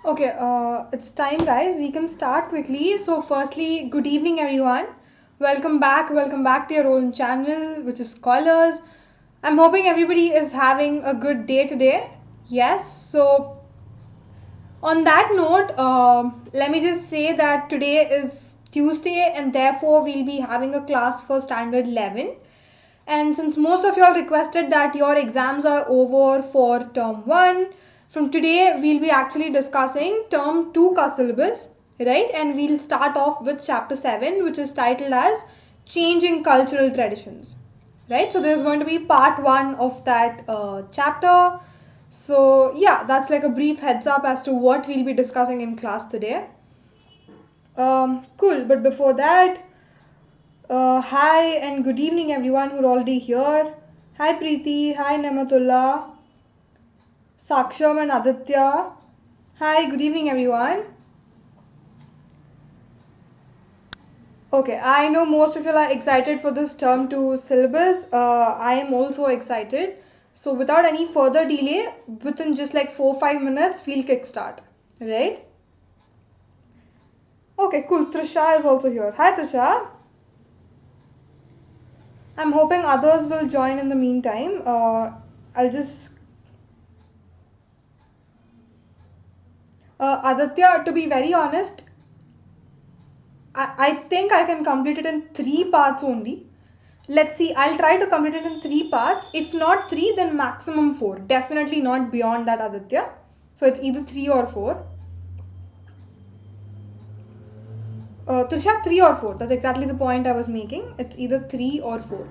Okay, it's time, guys. We can start quickly. So, firstly, good evening, everyone. Welcome back to your own channel, which is Scholars. I'm hoping everybody is having a good day today. Yes, so on that note, let me just say that today is Tuesday, and therefore, we'll be having a class for Standard 11. And since most of y'all requested that your exams are over for term 1, from today we'll be actually discussing term 2 ka syllabus, right? And we'll start off with chapter 7, which is titled as Changing Cultural Traditions, right? So there's going to be part 1 of that chapter. So yeah, that's like a brief heads up as to what we'll be discussing in class today. Cool, but before that, hi and good evening everyone who are already here. Hi Preeti, hi Namatullah, Saksham and Aditya. Hi, good evening everyone. Okay, I know most of you are excited for this term 2 syllabus. I am also excited. So without any further delay, within just like 4-5 minutes, we'll kickstart. Right? Okay, cool. Trisha is also here. Hi Trisha. I'm hoping others will join in the meantime. I'll just Aditya, to be very honest, I think I can complete it in 3 parts only. Let's see, I'll try to complete it in 3 parts. If not 3, then maximum 4. Definitely not beyond that, Aditya. So it's either 3 or 4. Trisha, 3 or 4. That's exactly the point I was making. It's either 3 or 4.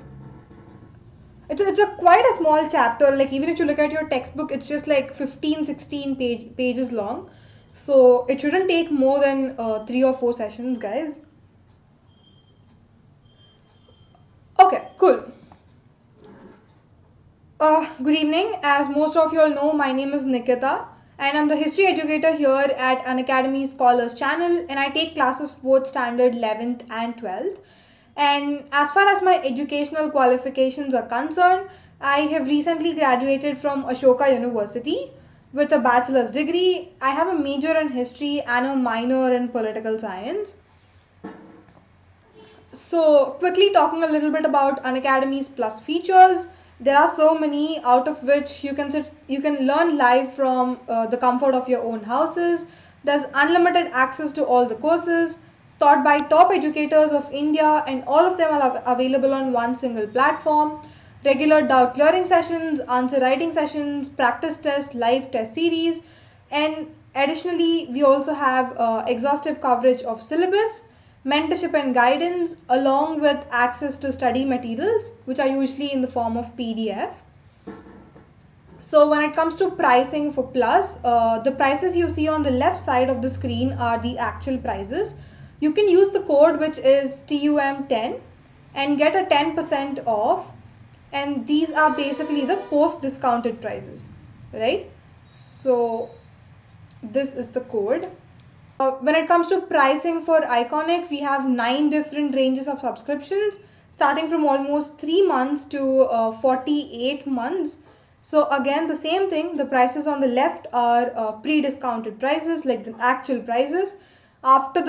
It's a quite a small chapter. Like even if you look at your textbook, it's just like 15-16 pages long. So it shouldn't take more than 3 or 4 sessions, guys. Okay, cool. Good evening. As most of you all know, my name is Nikitha and I'm the history educator here at Unacademy Scholars channel, and I take classes both standard 11th and 12th. And as far as my educational qualifications are concerned, I have recently graduated from Ashoka University with a bachelor's degree. I have a major in history and a minor in political science. So quickly talking a little bit about Unacademy's plus features. There are so many, out of which you can learn live from the comfort of your own houses. There's unlimited access to all the courses taught by top educators of India, and all of them are available on one single platform. Regular doubt clearing sessions, answer writing sessions, practice tests, live test series, and additionally we also have exhaustive coverage of syllabus, mentorship and guidance, along with access to study materials, which are usually in the form of PDF. So when it comes to pricing for Plus, the prices you see on the left side of the screen are the actual prices. You can use the code which is TUM10 and get a 10% off, and these are basically the post discounted prices, right? So this is the code. When it comes to pricing for Iconic, we have 9 different ranges of subscriptions, starting from almost 3 months to 48 months. So again, the same thing, the prices on the left are pre-discounted prices, like the actual prices. After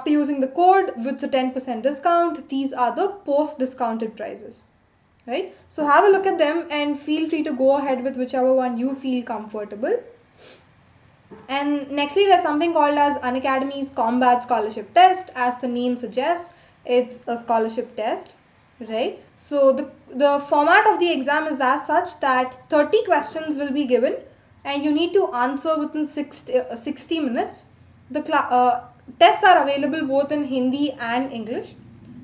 using the code with the 10% discount, these are the post-discounted prices, right? So have a look at them and feel free to go ahead with whichever one you feel comfortable. And nextly, there's something called as Unacademy's Combat Scholarship Test. As the name suggests, it's a scholarship test, right? So the format of the exam is as such that 30 questions will be given and you need to answer within 60 minutes. The tests are available both in Hindi and English.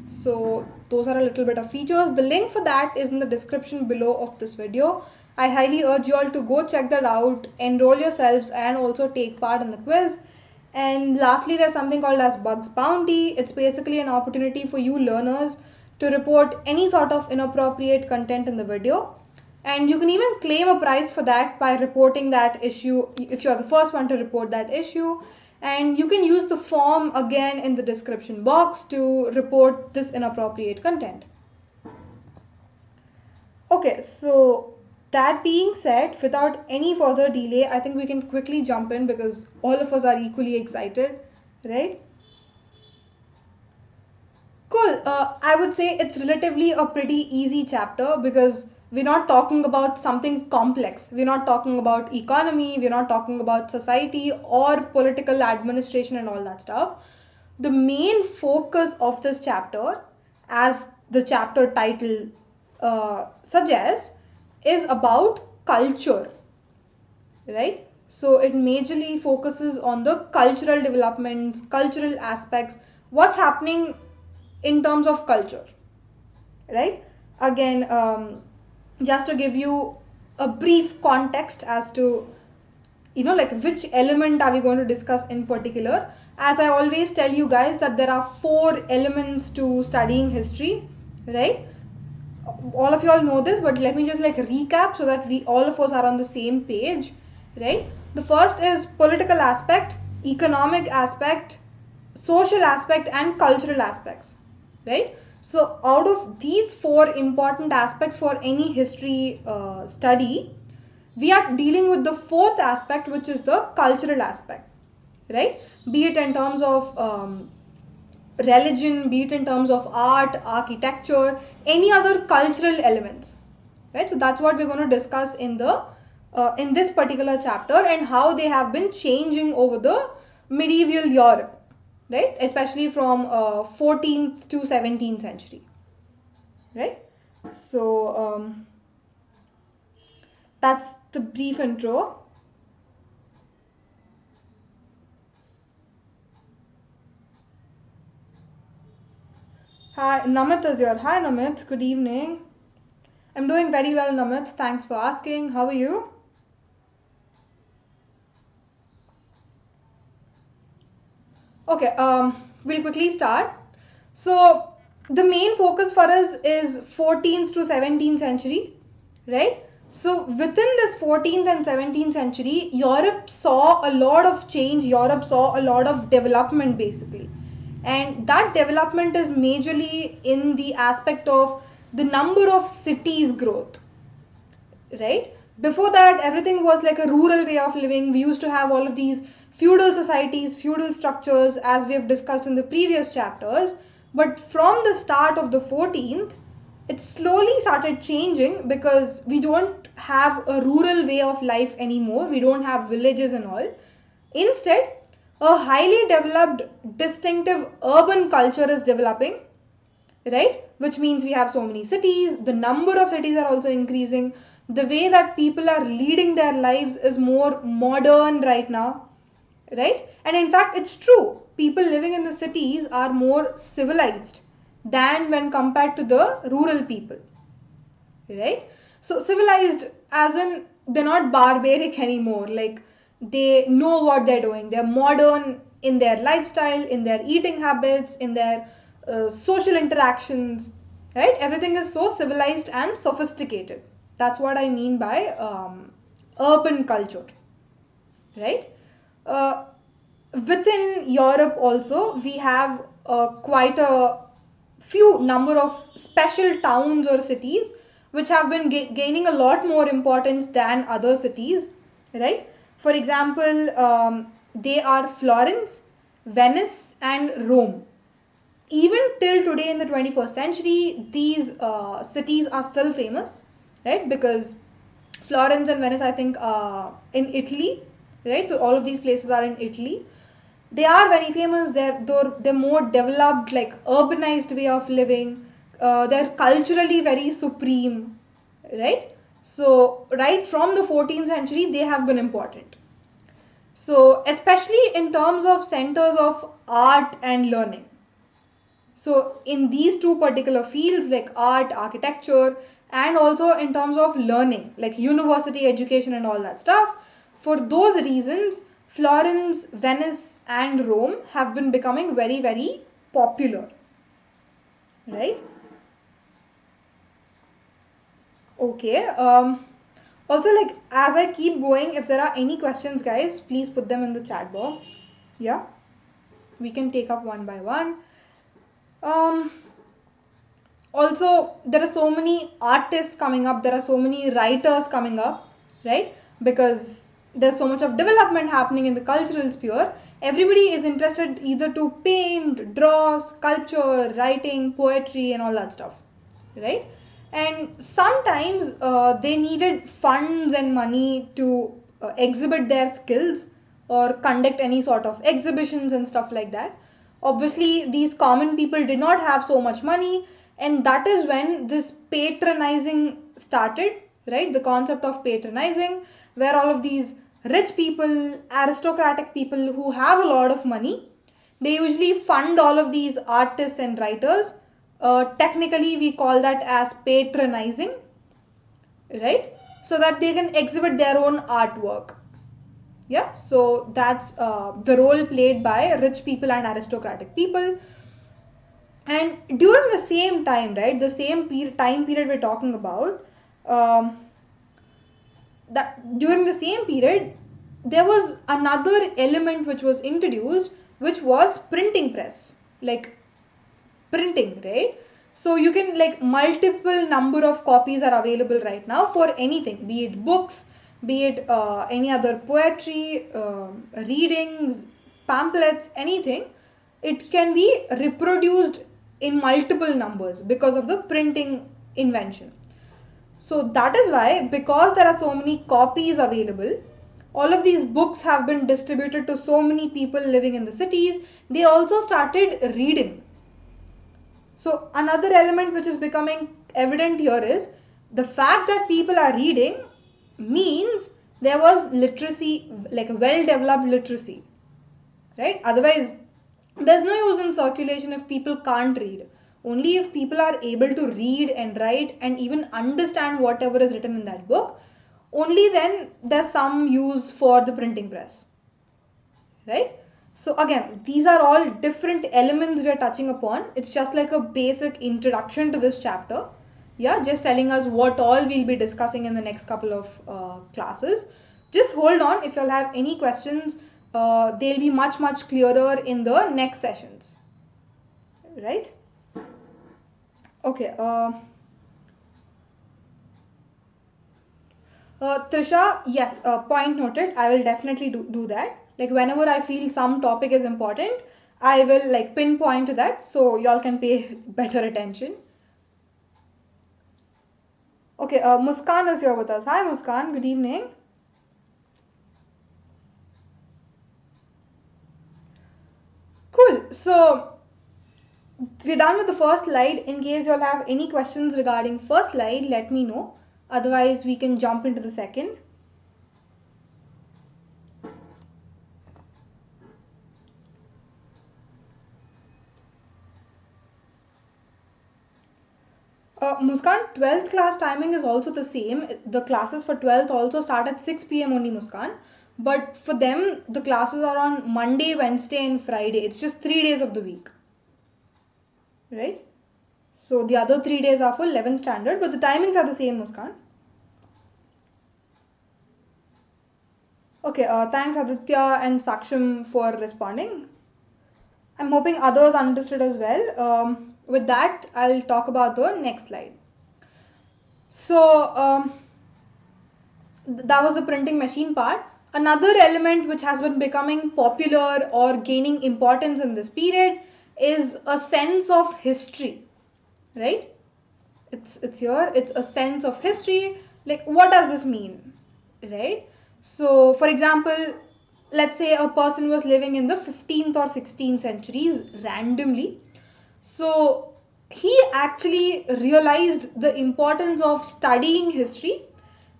So those are a little bit of features. The link for that is in the description below of this video. I highly urge you all to go check that out, enroll yourselves, and also take part in the quiz. And lastly, there's something called as Bugs Bounty. It's basically an opportunity for you learners to report any sort of inappropriate content in the video. And you can even claim a prize for that by reporting that issue if you're the first one to report that issue. And you can use the form again in the description box to report this inappropriate content. Okay, so that being said, without any further delay, I think we can quickly jump in because all of us are equally excited, right? Cool. I would say it's relatively a pretty easy chapter because we're not talking about something complex. We're not talking about economy, we're not talking about society or political administration and all that stuff. The main focus of this chapter, as the chapter title suggests, is about culture, right? So it majorly focuses on the cultural developments, cultural aspects, what's happening in terms of culture, right? Again, just to give you a brief context as to like which element are we going to discuss in particular. As I always tell you guys that there are four elements to studying history, right? All of you all know this, but let me just like recap so that we all of us are on the same page, right? The first is political aspect, economic aspect, social aspect, and cultural aspects, right? So out of these four important aspects for any history study, we are dealing with the fourth aspect, which is the cultural aspect, right? Be it in terms of religion, be it in terms of art, architecture, any other cultural elements, right? So that's what we're going to discuss in this particular chapter, and how they have been changing over the medieval Europe, right? Especially from 14th to 17th century, right? So that's the brief intro. Hi, Namit is here. Hi, Namit. Good evening. I'm doing very well, Namit. Thanks for asking. How are you? Okay, we'll quickly start. So, the main focus for us is 14th to 17th century, right? So, within this 14th and 17th century, Europe saw a lot of change, Europe saw a lot of development basically. And that development is majorly in the aspect of the number of cities growth, right? Before that, everything was like a rural way of living. We used to have all of these feudal societies, feudal structures, as we have discussed in the previous chapters. But from the start of the 14th, it slowly started changing because we don't have a rural way of life anymore. We don't have villages and all. Instead, a highly developed, distinctive urban culture is developing, right? Which means we have so many cities, the number of cities are also increasing, the way that people are leading their lives is more modern right now, right? And in fact, it's true, people living in the cities are more civilized than when compared to the rural people, right? So civilized as in they're not barbaric anymore, like they know what they're doing, they're modern in their lifestyle, in their eating habits, in their social interactions, right? Everything is so civilized and sophisticated. That's what I mean by urban culture, right? uh, Within Europe also we have quite a few number of special towns or cities which have been gaining a lot more importance than other cities, right? For example, they are Florence, Venice, and Rome. Even till today in the 21st century, these cities are still famous, right? Because Florence and Venice, I think, in Italy, right? So all of these places are in Italy. They are very famous. They're more developed, like urbanized way of living. They're culturally very supreme, right? So right from the 14th century, they have been important. So especially in terms of centers of art and learning. So in these two particular fields like art, architecture, and also in terms of learning like university education and all that stuff, for those reasons Florence, Venice, and Rome have been becoming very, very popular, right? Okay. Also, like as I keep going, if there are any questions, guys, please put them in the chat box. Yeah, we can take up one by one. Um, Also, there are so many artists coming up, there are so many writers coming up, right? Because there's so much of development happening in the cultural sphere. Everybody is interested either to paint, draw, sculpture, writing, poetry, and all that stuff, right? And sometimes they needed funds and money to exhibit their skills or conduct any sort of exhibitions and stuff like that. Obviously, these common people did not have so much money, and that is when this patronizing started, right? The concept of patronizing, where all of these rich people, aristocratic people who have a lot of money, they usually fund all of these artists and writers. Technically, we call that as patronizing, right? So that they can exhibit their own artwork. Yeah, so that's the role played by rich people and aristocratic people. And during the same time, right, the same time period we're talking about, um, that during the same period, there was another element which was introduced, which was printing press, like printing, right? So you can, like, multiple number of copies are available right now for anything, be it books, be it any other poetry, readings, pamphlets, anything. It can be reproduced in multiple numbers because of the printing invention. So that is why, because there are so many copies available, all of these books have been distributed to so many people living in the cities. They also started reading. So another element which is becoming evident here is the fact that people are reading means there was literacy, like a well developed literacy, right? Otherwise, there's no use in circulation if people can't read. Only if people are able to read and write and even understand whatever is written in that book, only then there's some use for the printing press, right? So again, these are all different elements we are touching upon. It's just like a basic introduction to this chapter. Yeah, just telling us what all we'll be discussing in the next couple of classes. Just hold on. If you'll have any questions, they'll be much clearer in the next sessions, right? Okay. Trisha, yes, point noted. I will definitely do that. Like, whenever I feel some topic is important, I will, like, pinpoint to that so y'all can pay better attention. Okay, Muskan is here with us. Hi, Muskan. Good evening. Cool. So we're done with the first slide. In case y'all have any questions regarding first slide, let me know. Otherwise, we can jump into the second. Muskan, 12th class timing is also the same. The classes for 12th also start at 6 p.m. only, Muskan. But for them, the classes are on Monday, Wednesday, and Friday. It's just 3 days of the week. Right? So the other 3 days are for 11th standard, but the timings are the same, Muskan. Okay, thanks Aditya and Saksham for responding. I'm hoping others understood as well. With that, I'll talk about the next slide. So that was the printing machine part. Another element which has been becoming popular or gaining importance in this period is a sense of history, right? It's here. It's a sense of history. Like, what does this mean, right? So, for example, let's say a person was living in the 15th or 16th centuries randomly. So he actually realized the importance of studying history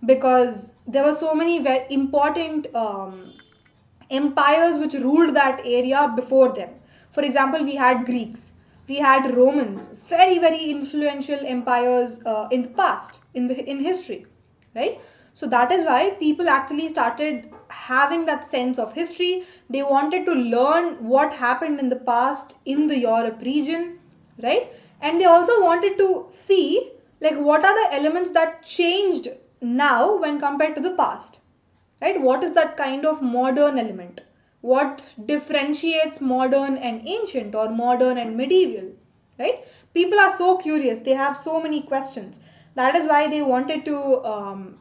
because there were so many very important empires which ruled that area before them. For example, we had Greeks, we had Romans, very influential empires in the past, in history, right? So that is why people actually started having that sense of history. They wanted to learn what happened in the past in the Europe region, right? And they also wanted to see, like, what are the elements that changed now when compared to the past, right? What is that kind of modern element? What differentiates modern and ancient or modern and medieval, right? People are so curious, they have so many questions. That is why they wanted to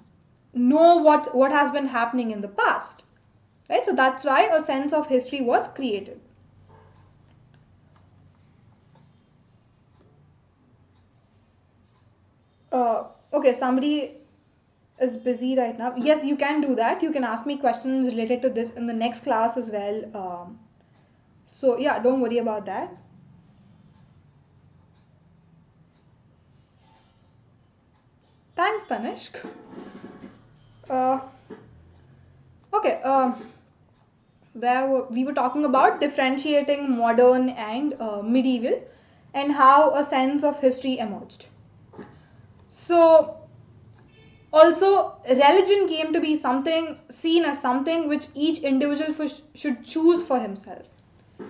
know what has been happening in the past, right? So that's why a sense of history was created. Okay, somebody is busy right now. Yes, you can do that. You can ask me questions related to this in the next class as well. So yeah, don't worry about that. Thanks, Tanishk. Uh, okay, where we were talking about differentiating modern and medieval and how a sense of history emerged. So also, religion came to be something seen as something which each individual should choose for himself.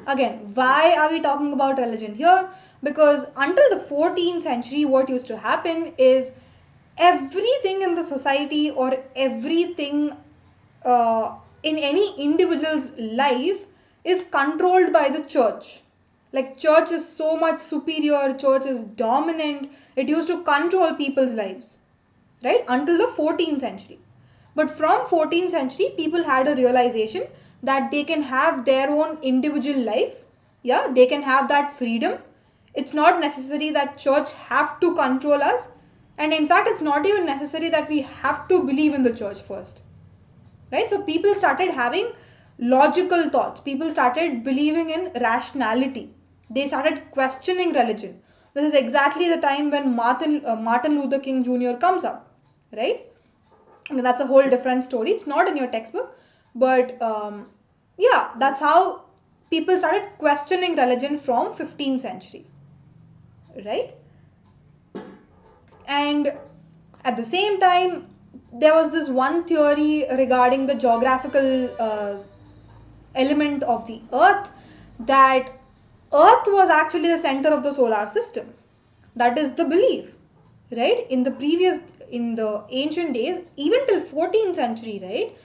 Again, why are we talking about religion here? Because until the 14th century, what used to happen is everything in the society or everything in any individual's life is controlled by the church. Like, church is so much superior, church is dominant, it used to control people's lives, right, until the 14th century. But from 14th century, people had a realization that they can have their own individual life. Yeah, they can have that freedom. It's not necessary that church have to control us, and in fact it's not even necessary that we have to believe in the church first, right? So people started having logical thoughts, people started believing in rationality, they started questioning religion. This is exactly the time when Martin Luther King Jr. comes up, right? I mean, that's a whole different story, it's not in your textbook, but yeah, that's how people started questioning religion from 15th century, right? And at the same time, there was this one theory regarding the geographical element of the earth, that earth was actually the center of the solar system. That is the belief, right? In the ancient days, even till 14th century, right?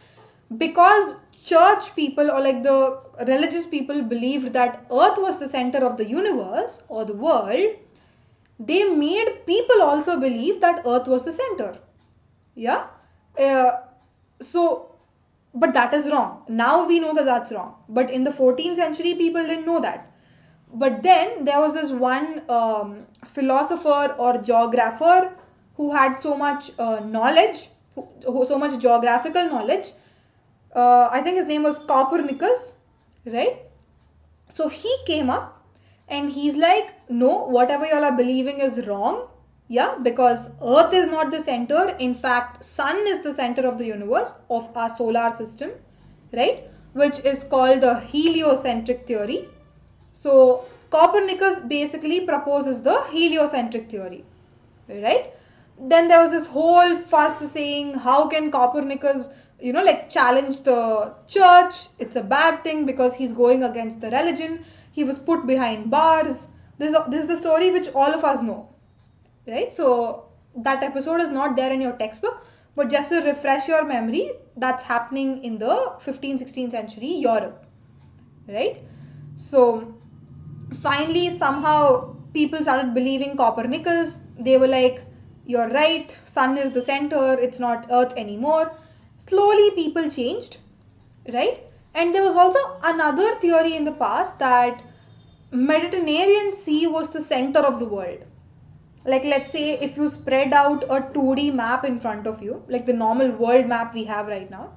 Because church people or like the religious people believed that earth was the center of the universe or the world, they made people also believe that earth was the center. Yeah. uh, so but that is wrong. Now we know that that's wrong, but in the 14th century people didn't know that. But then there was this one philosopher or geographer who had so much knowledge, so much geographical knowledge. I think his name was Copernicus, right? So he came up and he's like, no, whatever y'all are believing is wrong. Yeah, because earth is not the center. In fact, sun is the center of the universe, of our solar system, right? Which is called the heliocentric theory. So Copernicus basically proposes the heliocentric theory, right? Then there was this whole fuss saying, how can Copernicus, like challenge the church? It's a bad thing because he's going against the religion. He was put behind bars. This is the story which all of us know, right? So that episode is not there in your textbook, but just to refresh your memory, that's happening in the 15th, 16th century Europe, right? So finally, somehow people started believing Copernicus. They were like, you're right, sun is the center, it's not earth anymore. Slowly people changed, right? And there was also another theory in the past that Mediterranean Sea was the center of the world. Like, let's say if you spread out a 2D map in front of you, like the normal world map we have right now,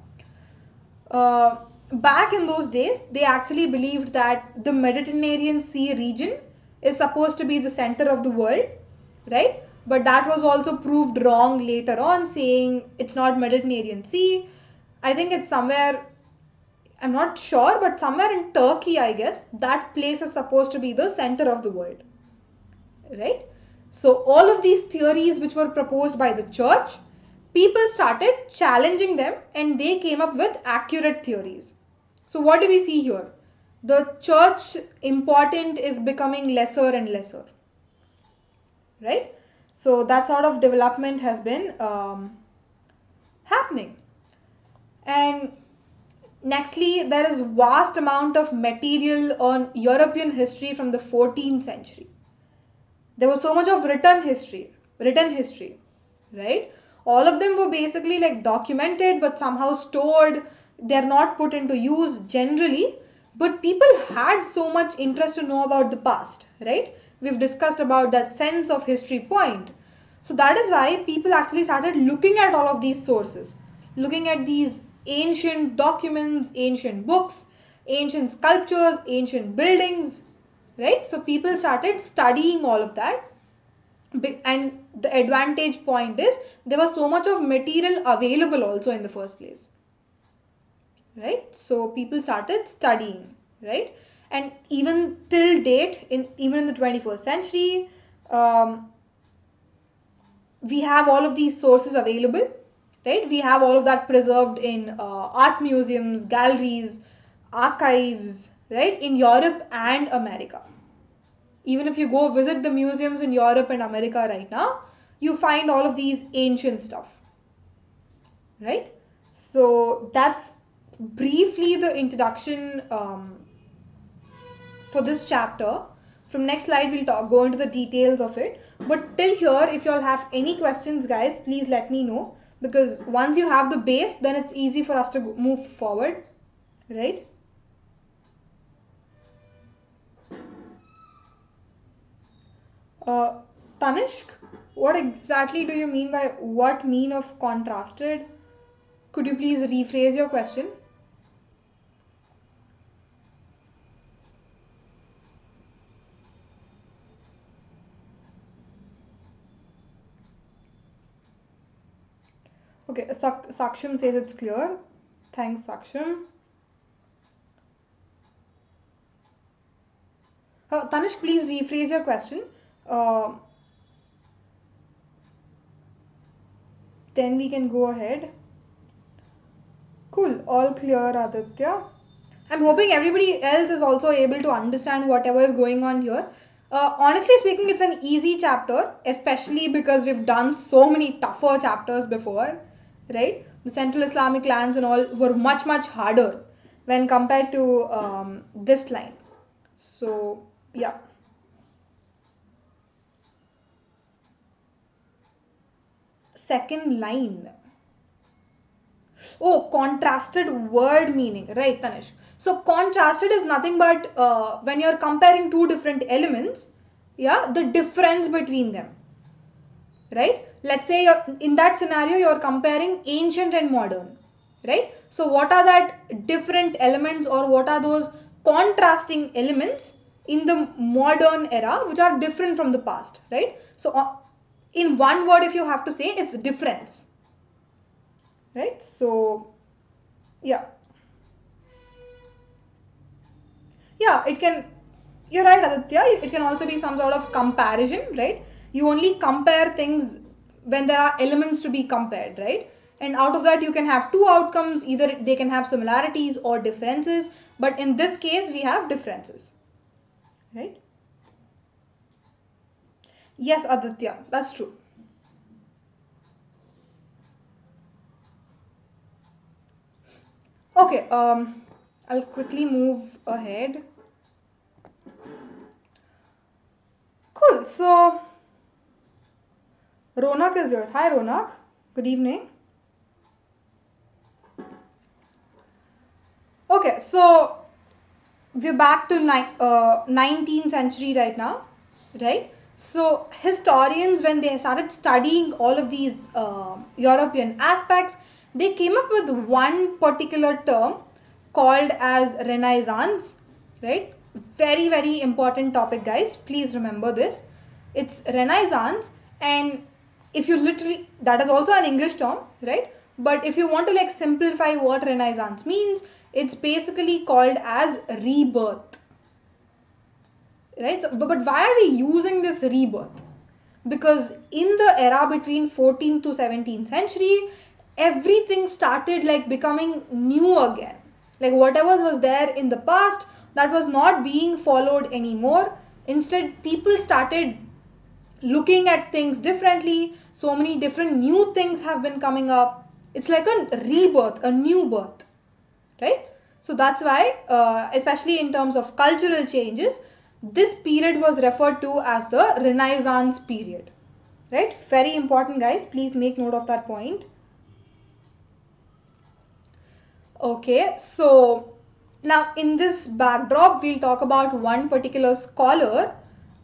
uh, back in those days, they actually believed that the Mediterranean Sea region is supposed to be the center of the world, right? But that was also proved wrong later on, saying it's not Mediterranean Sea. I think it's somewhere, I'm not sure, but somewhere in Turkey, I guess, that place is supposed to be the center of the world, right? So all of these theories which were proposed by the church, people started challenging them and they came up with accurate theories. So what do we see here? The church important is becoming lesser and lesser, right? So that sort of development has been happening. And nextly, there is vast amount of material on European history from the 14th century. There was so much of written history, right? All of them were basically like documented but somehow stored. They're not put into use generally, but people had so much interest to know about the past, right? We've discussed about that sense of history point. So that is why people actually started looking at all of these sources, looking at these ancient documents, ancient books, ancient sculptures, ancient buildings, right? So people started studying all of that. And the advantage point is there was so much of material available also in the first place, right? So people started studying, right? And even till date, even in the 21st century, um, we have all of these sources available, right? We have all of that preserved in art museums, galleries, archives, right, in Europe and America. Even if you go visit the museums in Europe and America right now, you find all of these ancient stuff, right? So that's briefly the introduction for this chapter. From next slide, we'll go into the details of it. But till here, if you all have any questions, guys, please let me know. Because once you have the base, then it's easy for us to move forward, right? Uh, Tanishk, what exactly do you mean by what mean of contrasted? Could you please rephrase your question? Okay, Saksham says it's clear. Thanks, Saksham. Tanish, please rephrase your question. Uh, then we can go ahead. Cool, all clear, Aditya. I'm hoping everybody else is also able to understand whatever is going on here. Honestly speaking, it's an easy chapter, especially because we've done so many tougher chapters before, right? The Central Islamic lands and all were much, much harder when compared to this line. So, yeah. Second line. Oh, contrasted word meaning. Right, Tanish. So, contrasted is nothing but when you're comparing two different elements, yeah, the difference between them. Right? Let's say in that scenario, you're comparing ancient and modern. Right? So, what are that different elements or what are those contrasting elements in the modern era which are different from the past? Right? So, in one word, if you have to say, it's difference. Right? So, yeah. Yeah, it can, you're right, Aditya. It can also be some sort of comparison, right? You only compare things when there are elements to be compared, right? And out of that, you can have two outcomes. Either they can have similarities or differences. But in this case, we have differences, right? Yes, Aditya, that's true. Okay, I'll quickly move ahead. Cool. So Ronak is here. Hi, Ronak. Good evening. Okay, so we're back to 19th century right now, right? So historians, when they started studying all of these European aspects, they came up with one particular term called as Renaissance, right? Very, very important topic, guys. Please remember this. It's Renaissance, and if you literally, that is also an English term, right? But if you want to like simplify what Renaissance means, it's basically called as rebirth, right? So, but why are we using this rebirth? Because in the era between 14th to 17th century, everything started like becoming new again. Like whatever was there in the past, that was not being followed anymore. Instead, people started looking at things differently. So many different new things have been coming up. It's like a rebirth, a new birth, right? So that's why, especially in terms of cultural changes, This period was referred to as the Renaissance period. Right? Very important, guys. Please make note of that point. Okay, so now in this backdrop, we'll talk about one particular scholar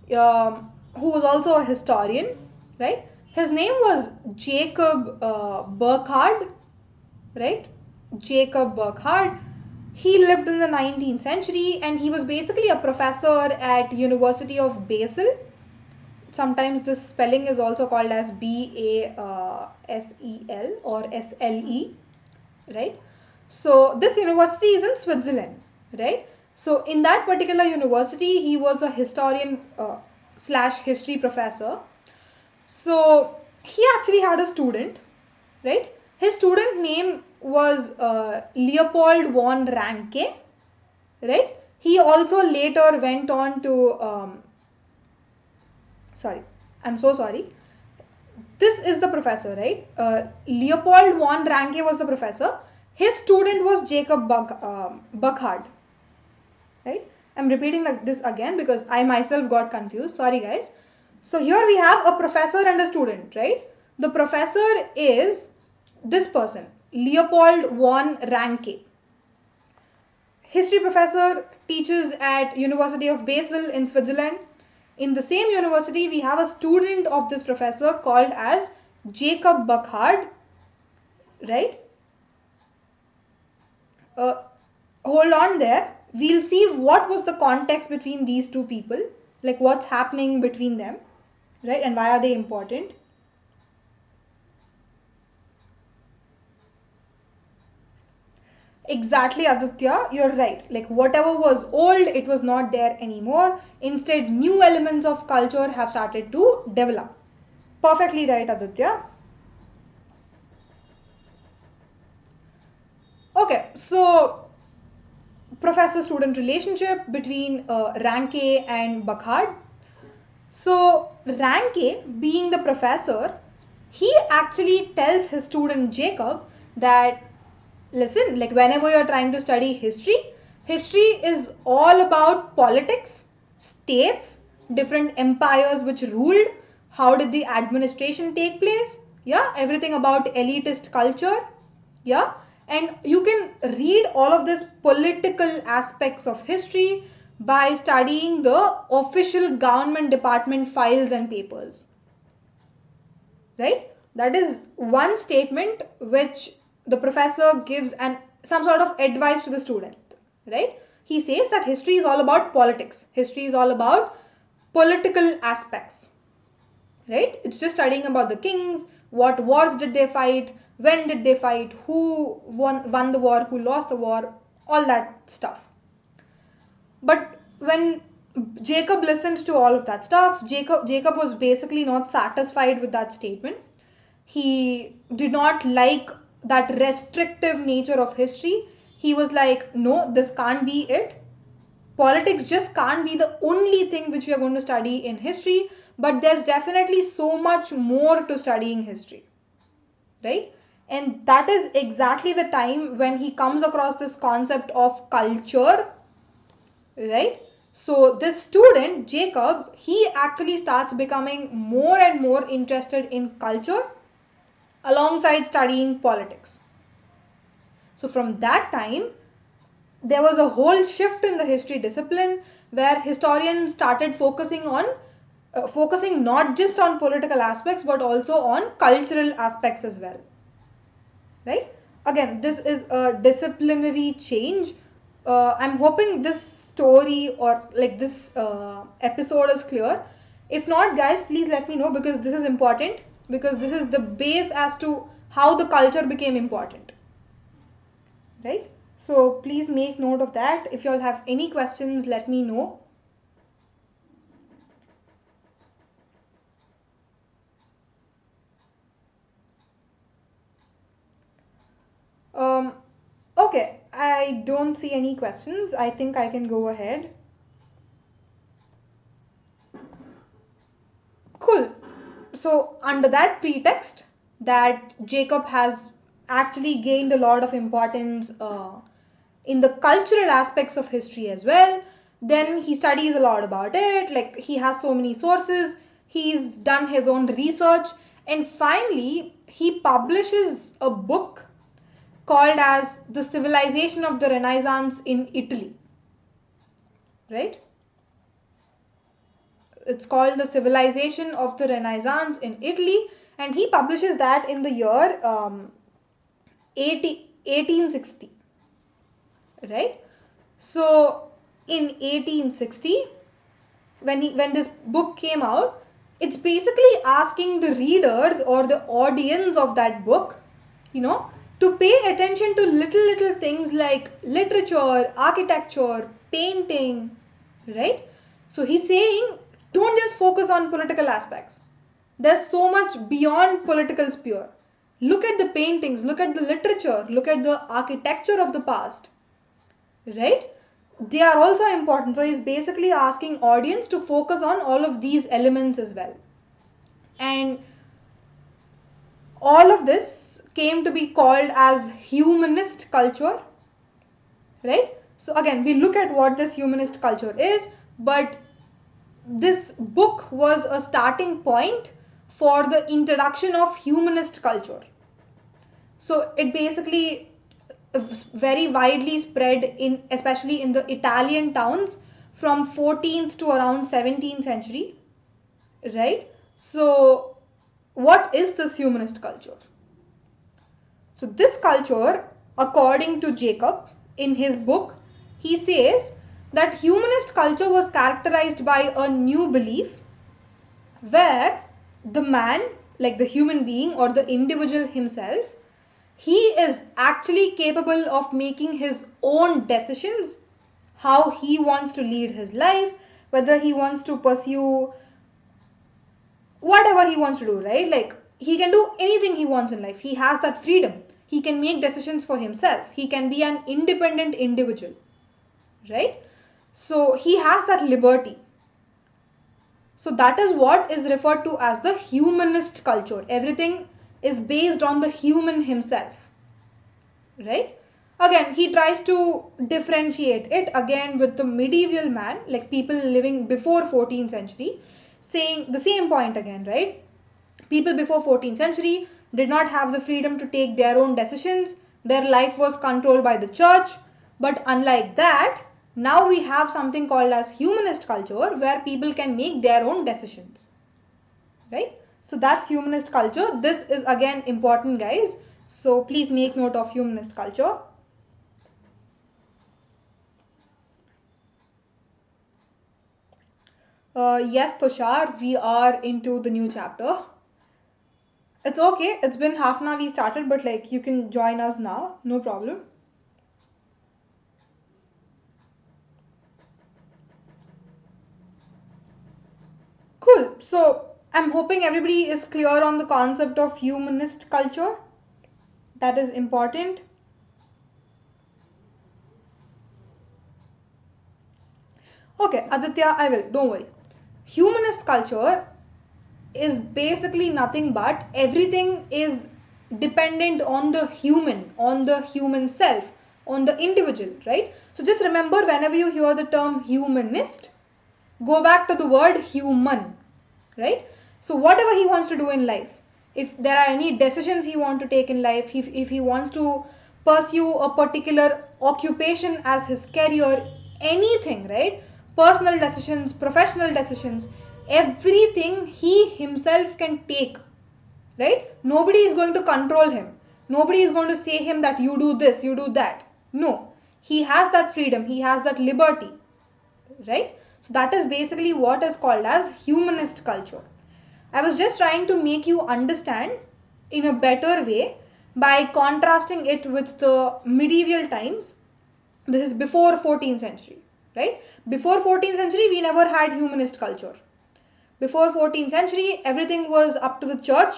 who was also a historian, right? His name was Jacob Burckhardt, right? Jacob Burckhardt. He lived in the 19th century and he was basically a professor at University of Basel. Sometimes this spelling is also called as Basel or SLE, right? So this university is in Switzerland, right? So in that particular university, he was a historian slash history professor. So he actually had a student, right? His student name was Leopold von Ranke, right? He also later went on to, sorry, I'm so sorry. This is the professor, right? Leopold von Ranke was the professor. His student was Jacob Burckhardt, right? I'm repeating this again because I myself got confused. Sorry, guys. So here we have a professor and a student, right? The professor is this person, Leopold von Ranke. History professor, teaches at University of Basel in Switzerland. In the same university, we have a student of this professor called as Jacob Burckhardt, right? Hold on there. We'll see what was the context between these two people, like what's happening between them, right? And why are they important? Exactly, Aditya, you're right. Like whatever was old, it was not there anymore. Instead, new elements of culture have started to develop. Perfectly right, Aditya. Okay, so professor-student relationship between Ranke and Burckhardt. So Ranke, being the professor, he actually tells his student Jacob that, listen, like whenever you're trying to study history, history is all about politics, states, different empires which ruled, how did the administration take place, yeah, everything about elitist culture, yeah, and you can read all of these political aspects of history by studying the official government department files and papers, right? That is one statement which the professor gives and some sort of advice to the student, right? He says that history is all about politics, history is all about political aspects, right? It's just studying about the kings, what wars did they fight, when did they fight, who won the war, who lost the war, all that stuff. But when Jacob listened to all of that stuff, Jacob was basically not satisfied with that statement. He did not like that restrictive nature of history. He was like, no, this can't be it. Politics just can't be the only thing which we are going to study in history, but there's definitely so much more to studying history, right? And that is exactly the time when he comes across this concept of culture, right? So this student, Jacob, he actually starts becoming more and more interested in culture alongside studying politics. So from that time, there was a whole shift in the history discipline where historians started focusing not just on political aspects but also on cultural aspects as well, right? Again, this is a disciplinary change. I'm hoping this story or like this episode is clear. If not, guys, please let me know because this is important, because this is the base as to how the culture became important, right? So please make note of that. If you all have any questions, let me know. Okay, I don't see any questions. I think I can go ahead. Cool. So under that pretext that Jacob has actually gained a lot of importance in the cultural aspects of history as well, Then he studies a lot about it, like he has so many sources, he's done his own research, and finally he publishes a book called as The Civilization of the Renaissance in Italy. Right? It's called The Civilization of the Renaissance in Italy, and he publishes that in the year 1860. Right? So in 1860, when this book came out, it's basically asking the readers or the audience of that book, to pay attention to little things like literature, architecture, painting, right? So he's saying, don't just focus on political aspects. There's so much beyond political sphere. Look at the paintings, look at the literature, look at the architecture of the past, right? They are also important. So he's basically asking audience to focus on all of these elements as well. And all of this came to be called as humanist culture, right? So again, we look at what this humanist culture is, but this book was a starting point for the introduction of humanist culture. So it basically very widely spread in, especially in the Italian towns from 14th to around 17th century, right? So what is this humanist culture? So this culture, according to Jacob, in his book, he says that humanist culture was characterized by a new belief where the man, like the human being or the individual himself, he is actually capable of making his own decisions, how he wants to lead his life, whether he wants to pursue whatever he wants to do, right? Like he can do anything he wants in life. He has that freedom. He can make decisions for himself. He can be an independent individual, right? So he has that liberty. So that is what is referred to as the humanist culture. Everything is based on the human himself, right? Again, he tries to differentiate it again with the medieval man, like people living before 14th century, saying the same point again, right? People before 14th century did not have the freedom to take their own decisions. Their life was controlled by the church. But unlike that, now we have something called as humanist culture where people can make their own decisions, right? So that's humanist culture. This is again important, guys. So please make note of humanist culture. Yes, Tushar, we are into the new chapter. It's okay. It's been half an hour we started, but like you can join us now. No problem. Cool. So I'm hoping everybody is clear on the concept of humanist culture. That is important. Okay, Aditya, I will. Don't worry. Humanist culture is basically nothing but everything is dependent on the human self, on the individual, right? So just remember, whenever you hear the term humanist, go back to the word human, right? So whatever he wants to do in life, if there are any decisions he wants to take in life, if he wants to pursue a particular occupation as his career, anything, right? Personal decisions, professional decisions, everything he himself can take, right? Nobody is going to control him. Nobody is going to say him that you do this, you do that. No, he has that freedom, he has that liberty, right? So that is basically what is called as humanist culture. I was just trying to make you understand in a better way by contrasting it with the medieval times. This is before 14th century, right? Before 14th century, we never had humanist culture. Before 14th century, everything was up to the church.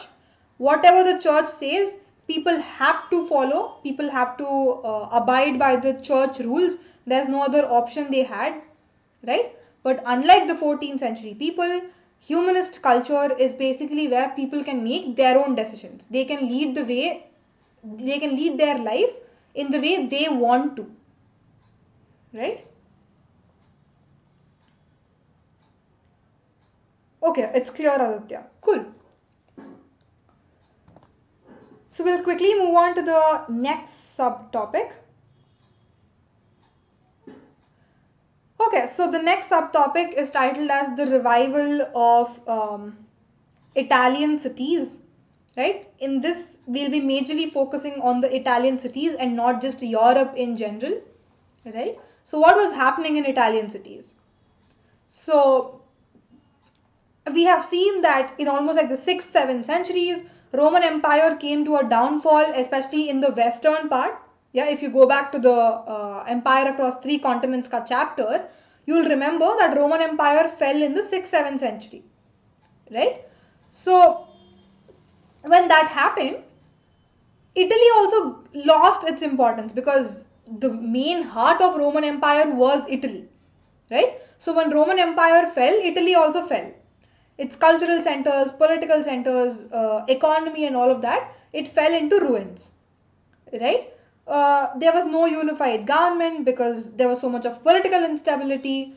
Whatever the church says, people have to follow. People have to abide by the church rules. There's no other option they had, right? But unlike the 14th century people, humanist culture is basically where people can make their own decisions. They can lead their life in the way they want to, right? Okay, it's clear, Aditya. Cool. So we'll quickly move on to the next subtopic. Okay, so the next subtopic is titled as the revival of Italian cities, right? In this, we'll be majorly focusing on the Italian cities and not just Europe in general, right? So what was happening in Italian cities? So we have seen that in almost like the 6th, 7th centuries, Roman Empire came to a downfall, especially in the western part. Yeah, if you go back to the Empire Across Three Continents ka chapter, you'll remember that Roman Empire fell in the 6th, 7th century, right? So when that happened, Italy also lost its importance because the main heart of Roman Empire was Italy, right? So when Roman Empire fell, Italy also fell. Its cultural centers, political centers, economy, and all of that, it fell into ruins, right? There was no unified government because there was so much of political instability.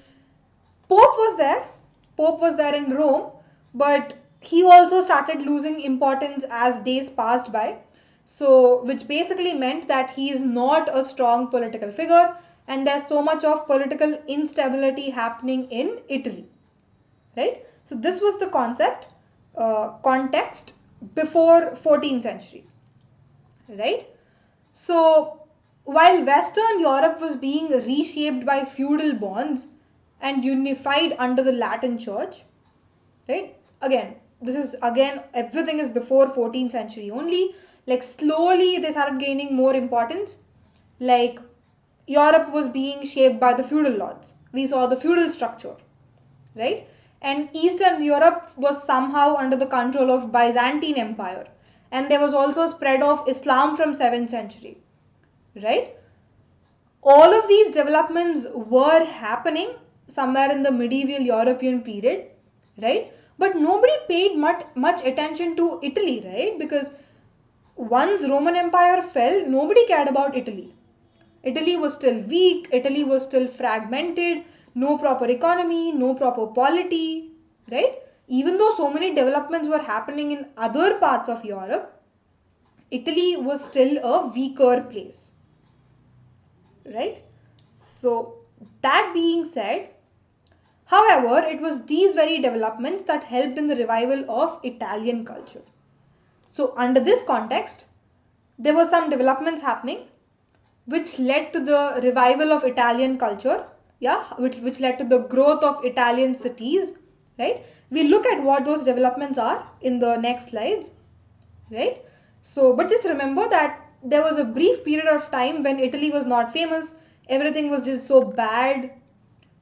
Pope was there. Pope was there in Rome, but he also started losing importance as days passed by. So, which basically meant that he is not a strong political figure, and there's so much of political instability happening in Italy, right? So, this was the context before 14th century, right? So, while Western Europe was being reshaped by feudal bonds and unified under the Latin Church, right? Again, this is again everything is before 14th century only. Like slowly they started gaining more importance. Like Europe was being shaped by the feudal lords. We saw the feudal structure, right? And Eastern Europe was somehow under the control of Byzantine Empire. And there was also spread of Islam from 7th century, right? All of these developments were happening somewhere in the medieval European period, right? But nobody paid much attention to Italy, right? Because once Roman Empire fell, nobody cared about Italy. Italy was still weak, Italy was still fragmented, no proper economy, no proper polity, right? Even though so many developments were happening in other parts of Europe, Italy was still a weaker place, right? So, that being said, however, it was these very developments that helped in the revival of Italian culture. So, under this context, there were some developments happening which led to the revival of Italian culture, yeah, which led to the growth of Italian cities, right? We look at what those developments are in the next slides, right? So, but just remember that there was a brief period of time when Italy was not famous, everything was just so bad.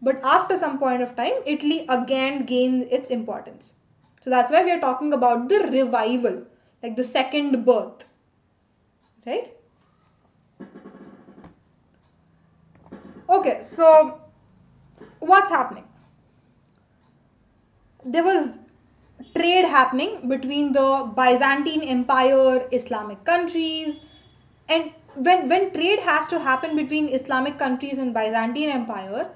But after some point of time, Italy again gained its importance. So that's why we are talking about the revival, like the second birth, right? Okay, so what's happening? There was trade happening between the Byzantine Empire, Islamic countries, and when trade has to happen between Islamic countries and Byzantine Empire,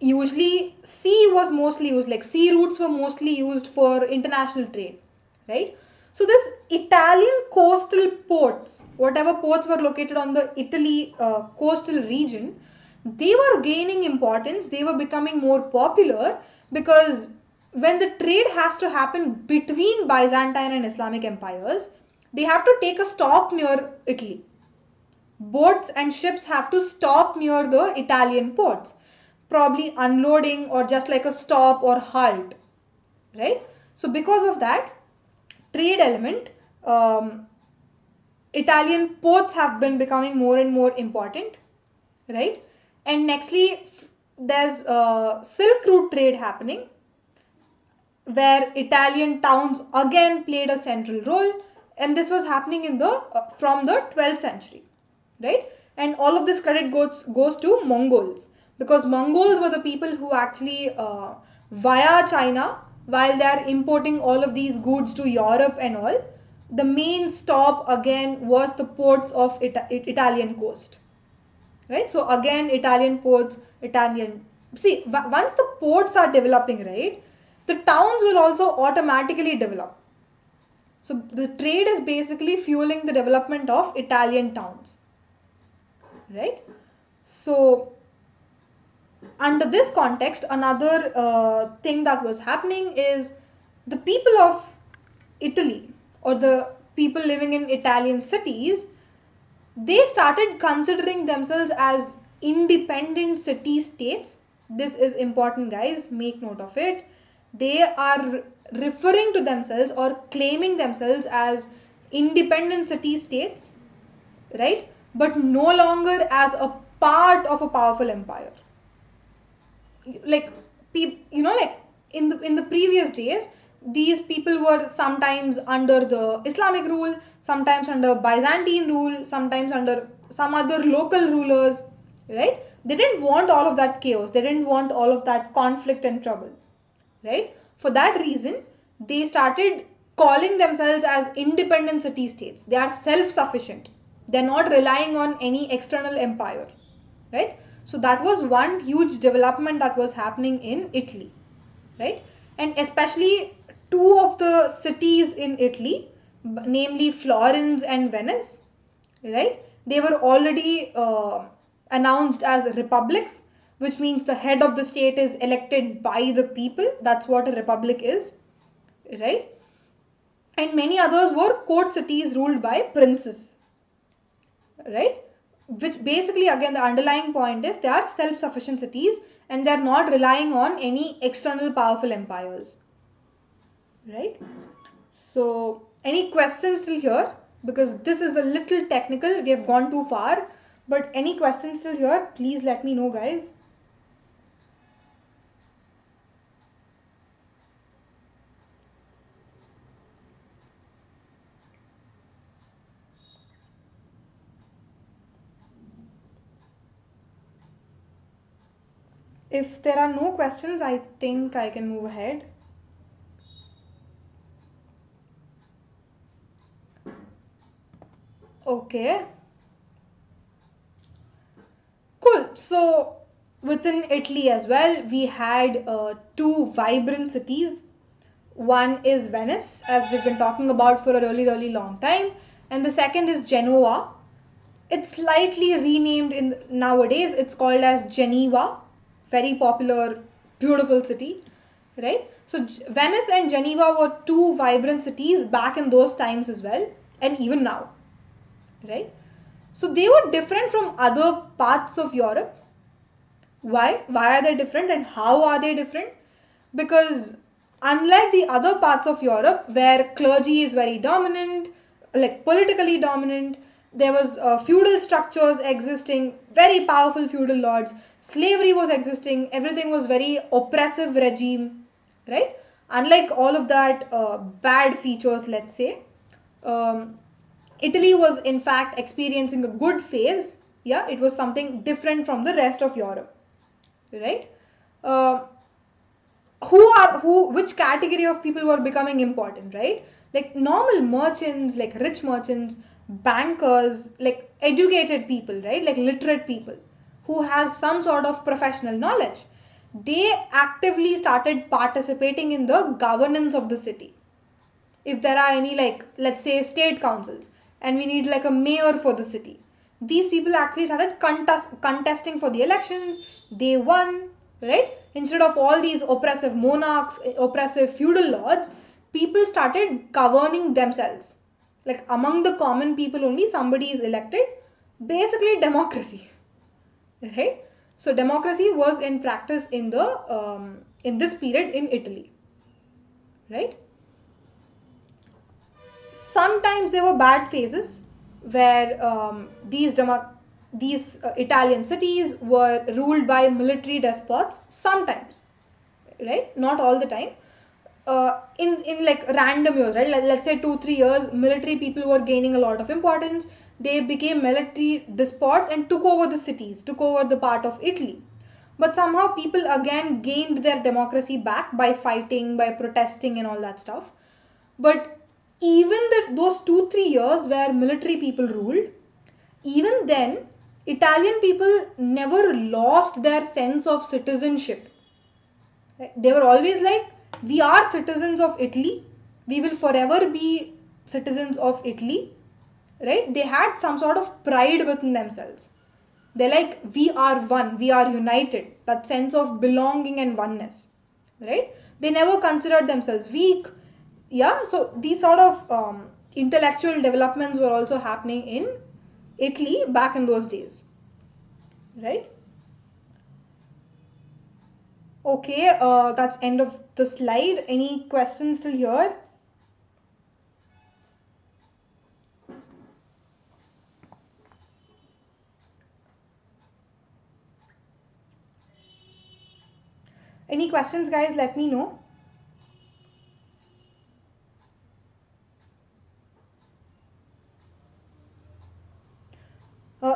usually sea was mostly used, like sea routes were mostly used for international trade, right? So this Italian coastal ports, whatever ports were located on the Italy coastal region, they were gaining importance, they were becoming more popular because when the trade has to happen between Byzantine and Islamic empires, they have to take a stop near Italy. Boats and ships have to stop near the Italian ports, probably unloading or just like a stop or halt, right? So because of that trade element, Italian ports have been becoming more and more important, right? And nextly, there's Silk Route trade happening where Italian towns again played a central role, and this was happening in the from the 12th century, right? And all of this credit goes to Mongols because Mongols were the people who actually via China, while they are importing all of these goods to Europe and all, the main stop again was the ports of Italian coast, right? So again Italian ports, Italian, see once the ports are developing, right, the towns will also automatically develop. So the trade is basically fueling the development of Italian towns, right? So under this context, another thing that was happening is the people of Italy, or the people living in Italian cities, they started considering themselves as independent city states. This is important, guys, make note of it. They are referring to themselves or claiming themselves as independent city states, right? But no longer as a part of a powerful empire. Like, like in the previous days, these people were sometimes under the Islamic rule, sometimes under Byzantine rule, sometimes under some other local rulers, right? They didn't want all of that chaos, they didn't want all of that conflict and trouble, right? For that reason, they started calling themselves as independent city states. They are self sufficient, they're not relying on any external empire, right? So that was one huge development that was happening in Italy, right? And especially two of the cities in Italy, namely Florence and Venice, right? They were already announced as republics, which means the head of the state is elected by the people. That's what a republic is, right? And many others were court cities ruled by princes, right? Which basically, again, the underlying point is they are self-sufficient cities and they're not relying on any external powerful empires, right? So any questions till here? Because this is a little technical, we have gone too far, but any questions till here, please let me know, guys. If there are no questions, I think I can move ahead. Okay. Cool. So within Italy as well, we had two vibrant cities. One is Venice, as we've been talking about for a really, really long time, and the second is Genoa. It's slightly renamed in nowadays. It's called as Geneva. Very popular, beautiful city, right? So Venice and Geneva were two vibrant cities back in those times as well, and even now, right? So they were different from other parts of Europe. Why are they different and how are they different? Because unlike the other parts of Europe where clergy is very dominant, like politically dominant, there was feudal structures existing, very powerful feudal lords, slavery was existing, everything was very oppressive regime, right? Unlike all of that bad features, let's say, um, Italy was in fact experiencing a good phase. Yeah, it was something different from the rest of Europe, right? Uh, which category of people were becoming important, right? Like normal merchants, like rich merchants, bankers, like educated people, right? Like literate people who has some sort of professional knowledge. They actively started participating in the governance of the city. If there are any, like, let's say state councils and we need like a mayor for the city, these people actually started contesting for the elections. They won, right? Instead of all these oppressive monarchs, oppressive feudal lords, people started governing themselves. Like among the common people only somebody is elected. Basically democracy, right? So democracy was in practice in this period in Italy, right? Sometimes there were bad phases where these Italian cities were ruled by military despots. Sometimes, right? Not all the time. In like random years, right? Let's say 2-3 years, military people were gaining a lot of importance. They became military despots and took over the cities, took over the part of Italy. But somehow people again gained their democracy back by fighting, by protesting, and all that stuff. But even those 2-3 years where military people ruled, even then, Italian people never lost their sense of citizenship. They were always like, we are citizens of Italy. We will forever be citizens of Italy, right? They had some sort of pride within themselves. They're like, we are one, we are united. That sense of belonging and oneness, right? They never considered themselves weak. Yeah, so these sort of intellectual developments were also happening in Italy back in those days, right? Okay, that's end of the slide. Any questions till here? Any questions, guys? Let me know.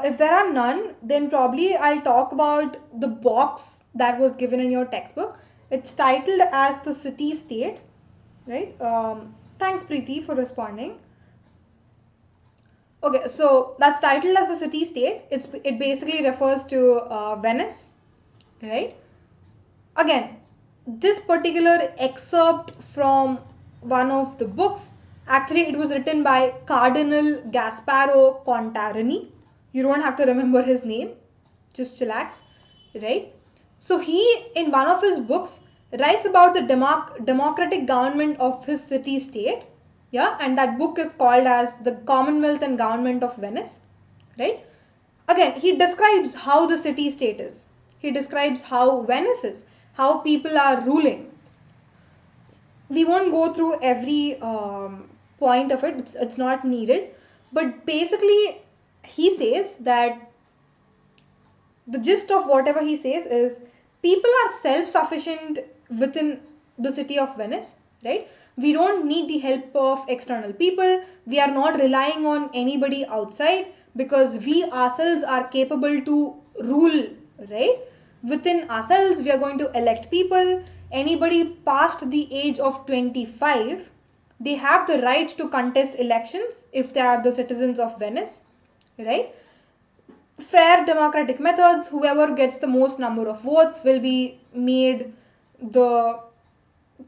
If there are none, then probably I'll talk about the box that was given in your textbook. It's titled as the city state, right? Thanks, Preeti, for responding. Okay, so that's titled as the city state. It basically refers to Venice, right? Again, this particular excerpt from one of the books, actually it was written by Cardinal Gasparo Contarini. You don't have to remember his name, just chillax, right? So he, in one of his books, writes about the democratic government of his city state, yeah, and that book is called as the Commonwealth and Government of Venice, right? Again, he describes how the city state is. He describes how Venice is, how people are ruling. We won't go through every point of it, it's not needed. But basically, he says that the gist of whatever he says is people are self sufficient within the city of Venice, right? We don't need the help of external people. We are not relying on anybody outside because we ourselves are capable to rule, right? Within ourselves, we are going to elect people. Anybody past the age of 25, they have the right to contest elections if they are the citizens of Venice, right? Fair democratic methods, whoever gets the most number of votes will be made the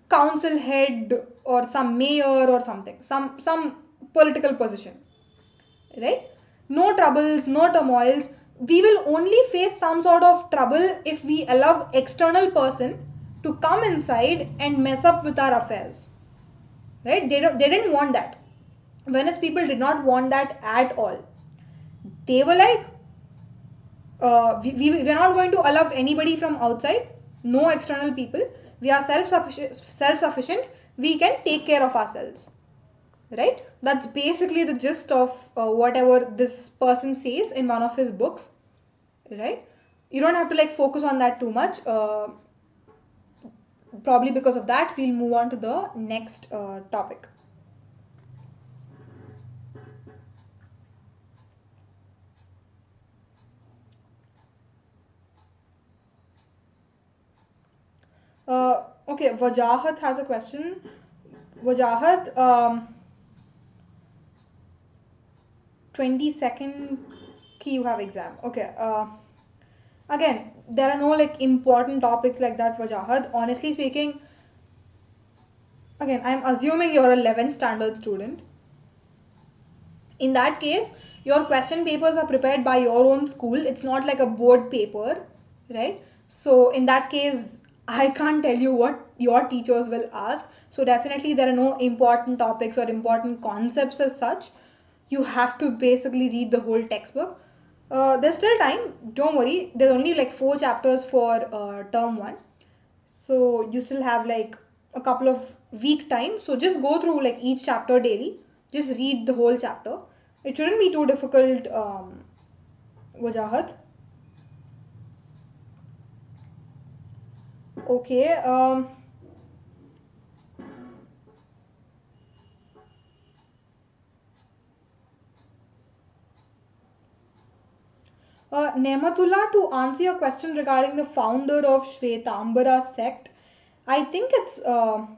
council head or some mayor or something, some political position, right? No troubles, no turmoils. We will only face some sort of trouble if we allow external person to come inside and mess up with our affairs, right? They didn't want that. Venice people did not want that at all. They were like, we're not going to allow anybody from outside, no external people. We are self-sufficient. We can take care of ourselves, right? That's basically the gist of whatever this person says in one of his books, right? You don't have to like focus on that too much. Probably because of that, we'll move on to the next topic. Okay, Vajahat has a question. Vajahat, 22nd ki you have exam. Okay. Again, there are no like important topics like that, Vajahat. Honestly speaking, again, I'm assuming you're a 11th standard student. In that case, your question papers are prepared by your own school. It's not like a board paper, right? So in that case, I can't tell you what your teachers will ask. So definitely there are no important topics or important concepts as such. You have to basically read the whole textbook. There's still time. Don't worry. There's only like 4 chapters for term 1. So you still have like a couple of week time. So just go through like each chapter daily. Just read the whole chapter. It shouldn't be too difficult, Wajahat. Okay. Nematullah, to answer your question regarding the founder of Shvetambara sect, I think it's okay.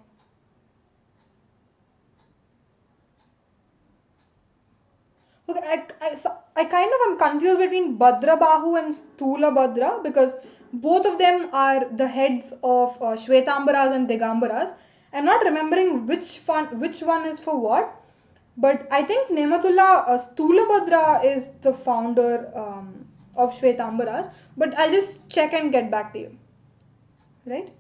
I kind of am confused between Bhadrabahu and Sthula Bhadra because both of them are the heads of Shvetambaras and Digambaras. I'm not remembering which one is for what, but I think Nematullah Stulabhadra is the founder of Shwetambaras, but I'll just check and get back to you. Right?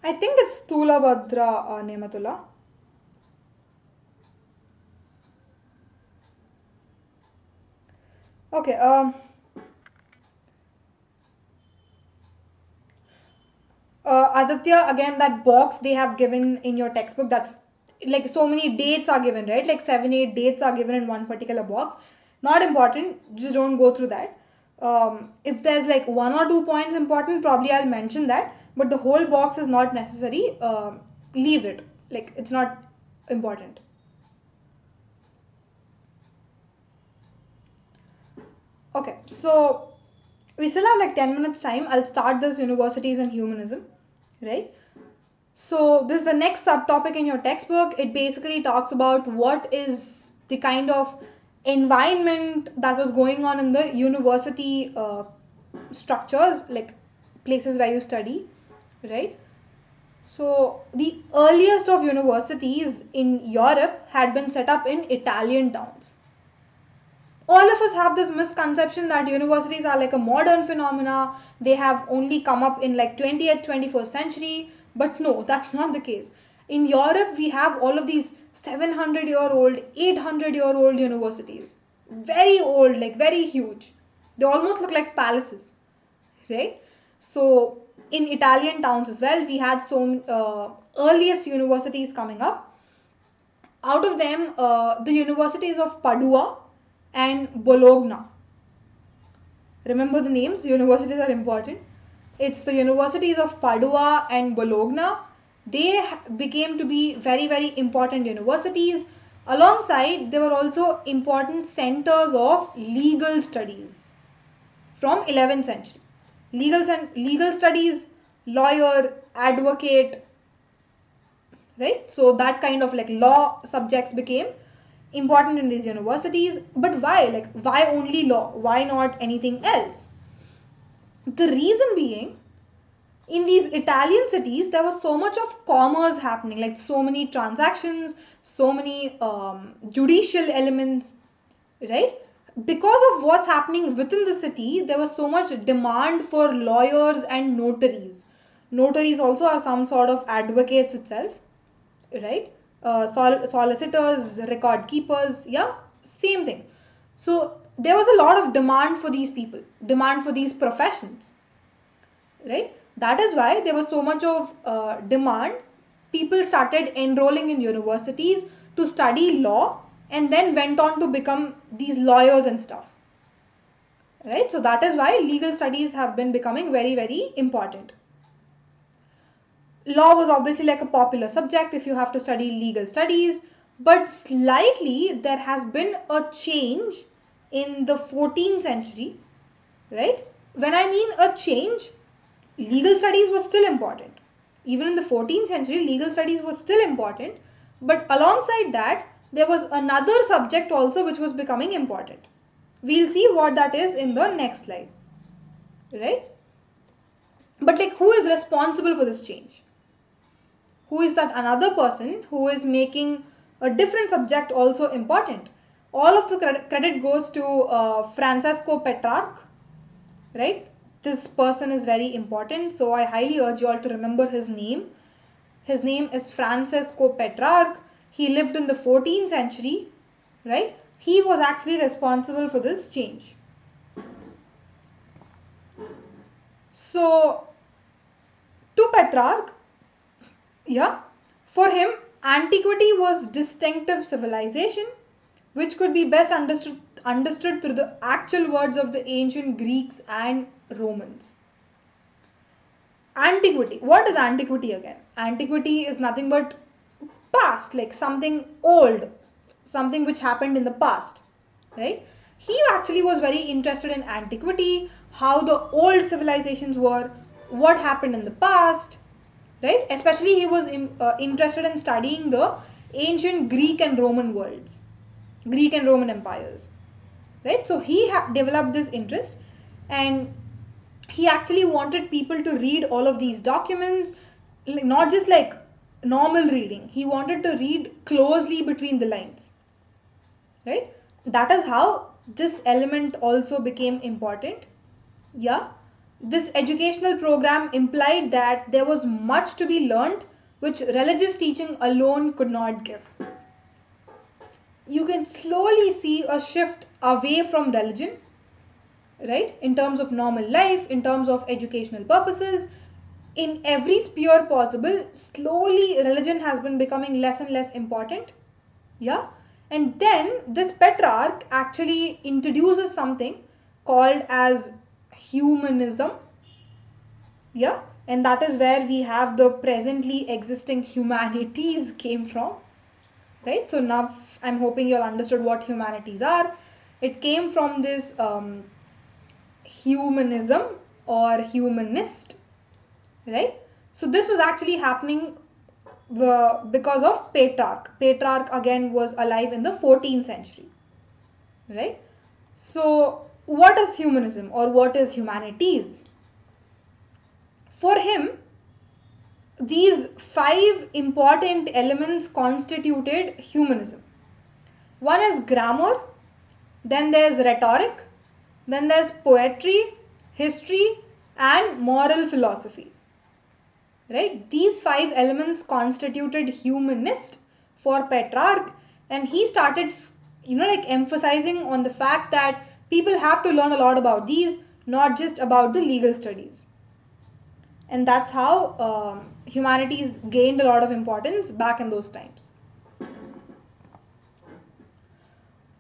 I think it's Stulabhadra Nematullah. Okay. Aditya, again, that box they have given in your textbook, that like so many dates are given, right? Like 7, 8 dates are given in one particular box. Not important, just don't go through that. If there's like 1 or 2 points important, probably I'll mention that, but the whole box is not necessary. Leave it, like it's not important. Okay, so we still have like 10 minutes time. I'll start this universities and humanism, right? So this is the next subtopic in your textbook. It basically talks about what is the kind of environment that was going on in the university structures, like places where you study, right? So the earliest of universities in Europe had been set up in Italian towns. All of us have this misconception that universities are like a modern phenomena. They have only come up in like 20th, 21st century. But no, that's not the case. In Europe, we have all of these 700-year-old, 800-year-old universities. Very old, like very huge. They almost look like palaces, right? So in Italian towns as well, we had some earliest universities coming up. Out of them, the universities of Padua and Bologna. Remember the names, universities are important. It's the universities of Padua and Bologna. They became to be very, very important universities. Alongside, they were also important centers of legal studies from 11th century. Legal studies, lawyer, advocate, right? So that kind of like law subjects became important in these universities. But why? Like, why only law? Why not anything else? The reason being, in these Italian cities, there was so much of commerce happening, like so many transactions, so many judicial elements, right? Because of what's happening within the city, there was so much demand for lawyers and notaries. Notaries also are some sort of advocates itself, right? Solicitors, record keepers, yeah, same thing. So there was a lot of demand for these people, demand for these professions, right? That is why there was so much of demand. People started enrolling in universities to study law and then went on to become these lawyers and stuff, right? So that is why legal studies have been becoming very, very important. Law was obviously like a popular subject if you have to study legal studies, but slightly there has been a change in the 14th century, right? When I mean a change, legal studies was still important. Even in the 14th century, legal studies was still important, but alongside that, there was another subject also which was becoming important. We'll see what that is in the next slide, right? But like, who is responsible for this change? Who is that another person who is making a different subject also important? All of the credit goes to Francesco Petrarch, right? This person is very important, so I highly urge you all to remember his name. His name is Francesco Petrarch. He lived in the 14th century, right? He was actually responsible for this change. So, to Petrarch, yeah, for him, antiquity was distinctive civilization, which could be best understood through the actual words of the ancient Greeks and Romans. Antiquity. What is antiquity again? Antiquity is nothing but past, like something old, something which happened in the past, right? He actually was very interested in antiquity, how the old civilizations were, what happened in the past, right? Especially he was interested in studying the ancient Greek and Roman worlds, Greek and Roman empires, right? So he developed this interest, and he actually wanted people to read all of these documents, like, not just like normal reading. He wanted to read closely between the lines, right? That is how this element also became important. Yeah, this educational program implied that there was much to be learned which religious teaching alone could not give. You can slowly see a shift away from religion, right? In terms of normal life, in terms of educational purposes, in every sphere possible, slowly religion has been becoming less and less important. Yeah. And then this Petrarch actually introduces something called as humanism. Yeah. And that is where we have the presently existing humanities came from. Right. So now I'm hoping you all understood what humanities are. It came from this humanism or humanist, right? So this was actually happening because of Petrarch. Petrarch again was alive in the 14th century, right? So what is humanism or what is humanities? For him, these 5 important elements constituted humanism. One is grammar, then there's rhetoric, then there's poetry, history, and moral philosophy. Right? These 5 elements constituted humanist for Petrarch, and he started, like emphasizing on the fact that people have to learn a lot about these, not just about the legal studies. And that's how humanities gained a lot of importance back in those times.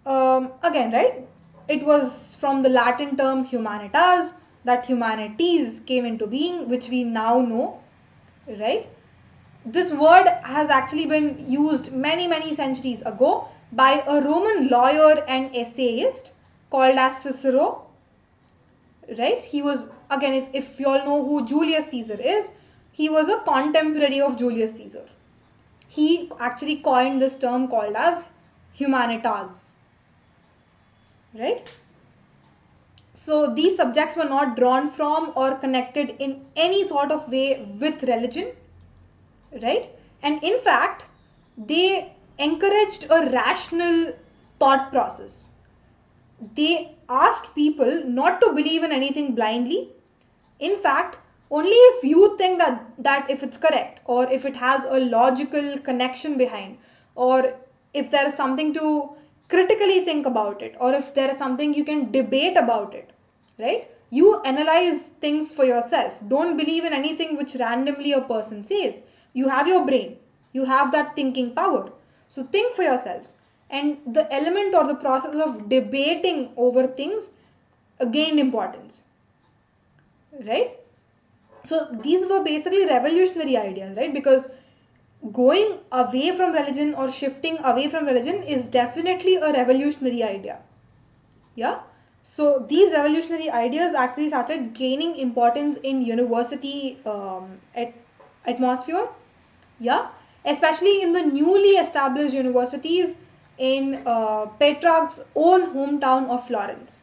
Again, right? It was from the Latin term humanitas that humanities came into being, which we now know, right? This word has actually been used many centuries ago by a Roman lawyer and essayist called as Cicero, right? He was, again, if you all know who Julius Caesar is, he was a contemporary of Julius Caesar. He actually coined this term called as humanitas, right? So these subjects were not drawn from or connected in any sort of way with religion, right? And in fact, they encouraged a rational thought process. They asked people not to believe in anything blindly. In fact, only if you think that if it's correct, or if it has a logical connection behind, or if there is something to critically think about it, or if there is something you can debate about it, right? You analyze things for yourself. Don't believe in anything which randomly a person says. You have your brain. You have that thinking power. So think for yourselves. And the element or the process of debating over things gained importance, right? So these were basically revolutionary ideas, right? Because going away from religion or shifting away from religion is definitely a revolutionary idea. Yeah. So these revolutionary ideas actually started gaining importance in university atmosphere. Yeah. Especially in the newly established universities in Petrarch's own hometown of Florence.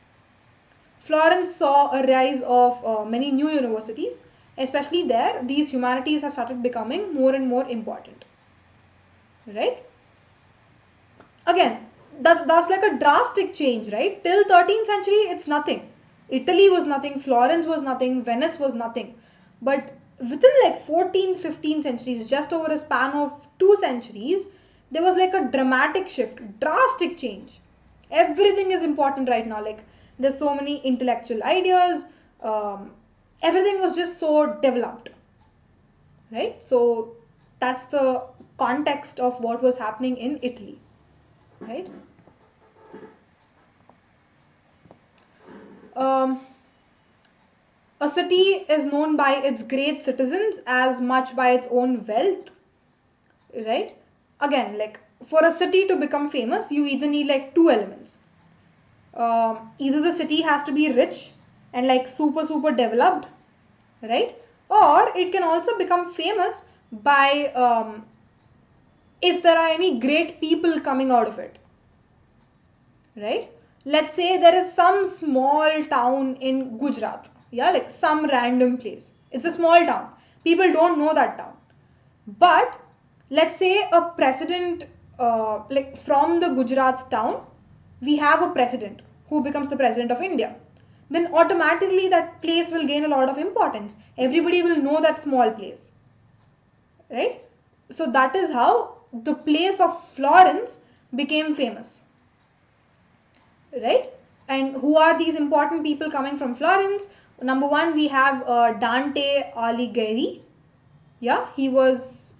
Florence saw a rise of many new universities. Especially there, these humanities have started becoming more and more important. Right? Again, that's like a drastic change, right? Till 13th century, it's nothing. Italy was nothing, Florence was nothing, Venice was nothing. But within like 14th, 15th centuries, just over a span of 2 centuries, there was like a dramatic shift, drastic change. Everything is important right now. Like there's so many intellectual ideas. Everything was just so developed, right? So that's the context of what was happening in Italy, right? Um, a city is known by its great citizens as much by its own wealth, right? Again, like for a city to become famous, you either need like 2 elements. Either the city has to be rich and like super developed, right? Or it can also become famous by if there are any great people coming out of it, right? Let's say there is some small town in Gujarat, Yeah, like some random place. It's a small town. People don't know that town. But let's say a president, like from the Gujarat town, we have a president who becomes the president of India. Then automatically that place will gain a lot of importance. Everybody will know that small place, right? So that is how the place of Florence became famous, right? And who are these important people coming from Florence? Number one, we have Dante Alighieri. Yeah, he was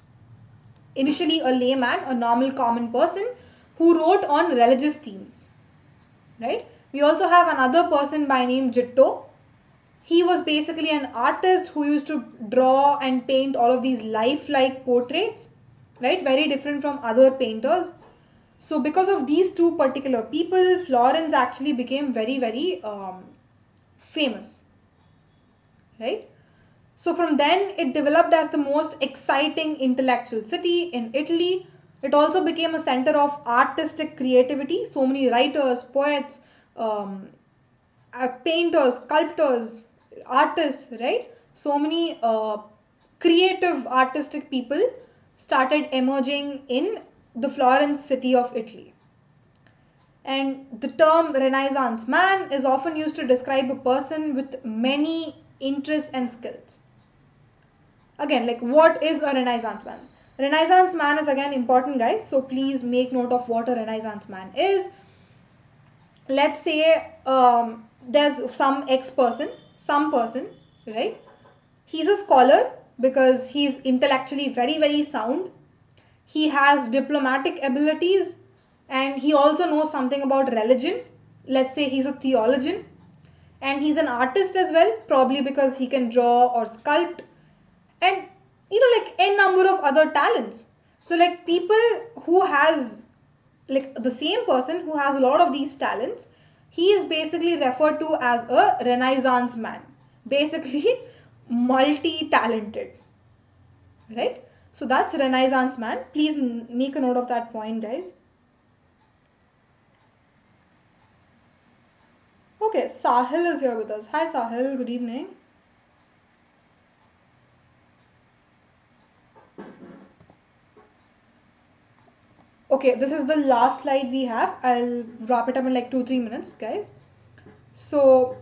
initially a layman, a normal common person who wrote on religious themes, right? We also have another person by name Giotto. He was basically an artist who used to draw and paint all of these lifelike portraits, right? Very different from other painters. So because of these two particular people, Florence actually became very, very famous, right? So from then it developed as the most exciting intellectual city in Italy. It also became a center of artistic creativity. So many writers, poets, um, painters, sculptors, artists, right? So many creative artistic people started emerging in the Florence city of Italy. And the term Renaissance man is often used to describe a person with many interests and skills. Again, like what is a Renaissance man? Renaissance man is again important, guys, so please make note of what a Renaissance man is. Let's say there's some some person, right? He's a scholar because he's intellectually very, very sound. He has diplomatic abilities and he also knows something about religion. Let's say he's a theologian, and he's an artist as well, probably because he can draw or sculpt, and like n number of other talents. So like people who has, like the same person who has a lot of these talents, he is basically referred to as a Renaissance man, basically multi-talented, right? So that's Renaissance man. Please make a note of that point, guys. Okay, Sahil is here with us. Hi Sahil, good evening. Okay, this is the last slide we have. I'll wrap it up in like 2-3 minutes, guys. So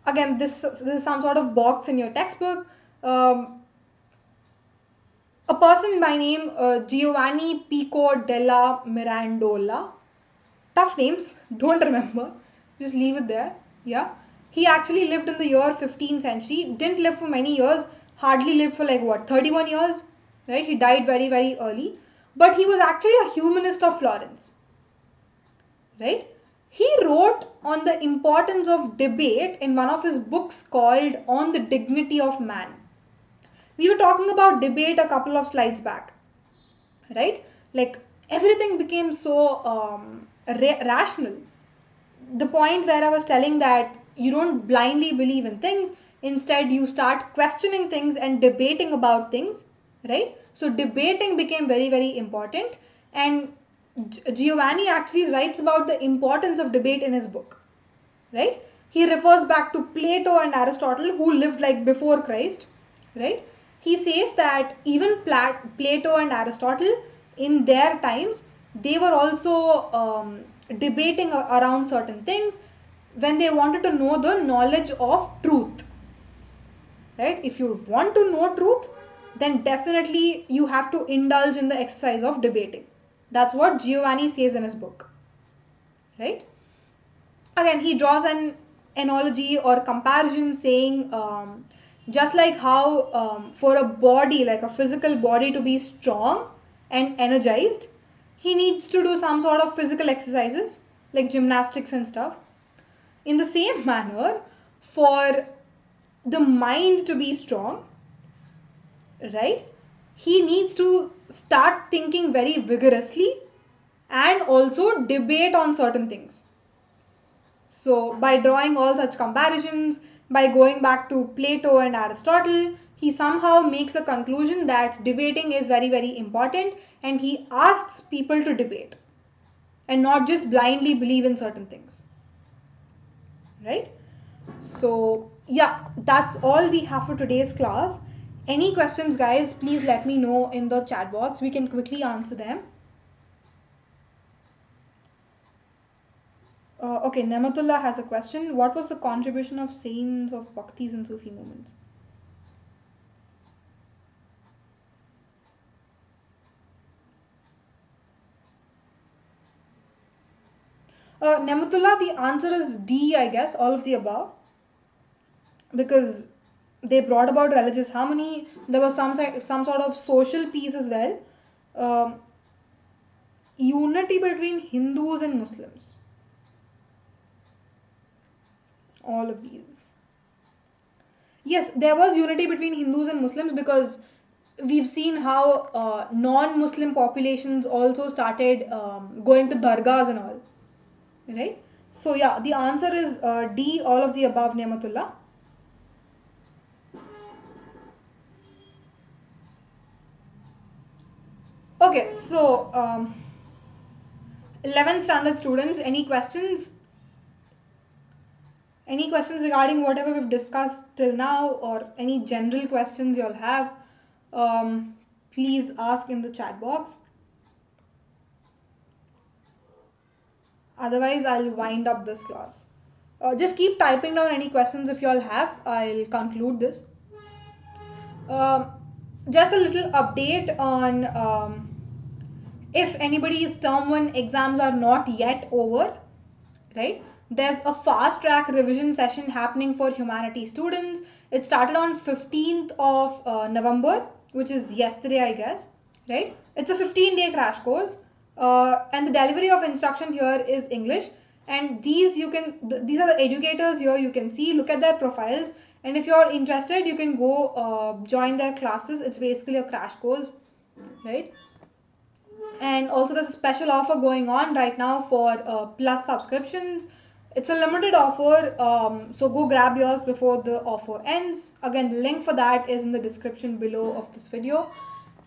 again, this is some sort of box in your textbook. A person by name Giovanni Pico della Mirandola. Tough names, don't remember. Just leave it there. Yeah. He actually lived in the year 15th century. Didn't live for many years. Hardly lived for like what, 31 years? Right? He died very, very early. But he was actually a humanist of Florence. Right? He wrote on the importance of debate in one of his books called On the Dignity of Man. We were talking about debate a couple of slides back, right? Like everything became so rational. The point where I was telling that you don't blindly believe in things, instead you start questioning things and debating about things, right? So debating became very, very important, and Giovanni actually writes about the importance of debate in his book, right? He refers back to Plato and Aristotle, who lived like before Christ, right? He says that even Plato and Aristotle in their times, they were also debating around certain things when they wanted to know the knowledge of truth, right? If you want to know truth, then definitely you have to indulge in the exercise of debating. That's what Giovanni says in his book, right? Again, he draws an analogy or comparison saying just like how for a body, like a physical body to be strong and energized, he needs to do some sort of physical exercises like gymnastics and stuff. In the same manner, for the mind to be strong, right, he needs to start thinking very vigorously and also debate on certain things. So by drawing all such comparisons, by going back to Plato and Aristotle, he somehow makes a conclusion that debating is very, very important, and he asks people to debate and not just blindly believe in certain things, right? So Yeah, that's all we have for today's class. Any questions, guys, please let me know in the chat box. We can quickly answer them. Okay, Nematullah has a question. What was the contribution of saints of Bhaktis and Sufi movements? Nematullah, the answer is D, I guess, all of the above. Because they brought about religious harmony. There was some sort of social peace as well. Um, Unity between Hindus and Muslims. All of these. Yes, there was unity between Hindus and Muslims because we've seen how non-Muslim populations also started going to dargahs and all, right? So yeah, the answer is D, all of the above, Nematullah. Okay, so 11th standard students, any questions? Any questions regarding whatever we've discussed till now, or any general questions you'll have? Please ask in the chat box. Otherwise, I'll wind up this class. Just keep typing down any questions if you all have. I'll conclude this. Um, just a little update on if anybody's term 1 exams are not yet over, right? There's a fast track revision session happening for humanities students. It started on 15th of November, which is yesterday, I guess, right? It's a 15-day crash course, and the delivery of instruction here is English. And these are the educators here. You can see, look at their profiles, and if you're interested, you can go join their classes. It's basically a crash course, right? And also there's a special offer going on right now for plus subscriptions. It's a limited offer, so go grab yours before the offer ends. Again, the link for that is in the description below of this video.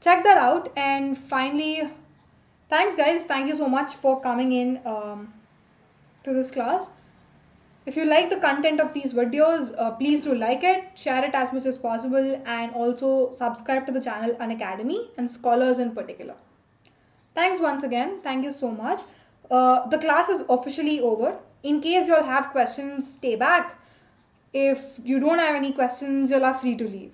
Check that out. And finally, thanks guys, thank you so much for coming in to this class. If you like the content of these videos, please do like it, share it as much as possible, and also subscribe to the channel Unacademy and Scholars in particular. Thanks once again. Thank you so much. The class is officially over. In case you'll have questions, stay back. If you don't have any questions, you'll are free to leave.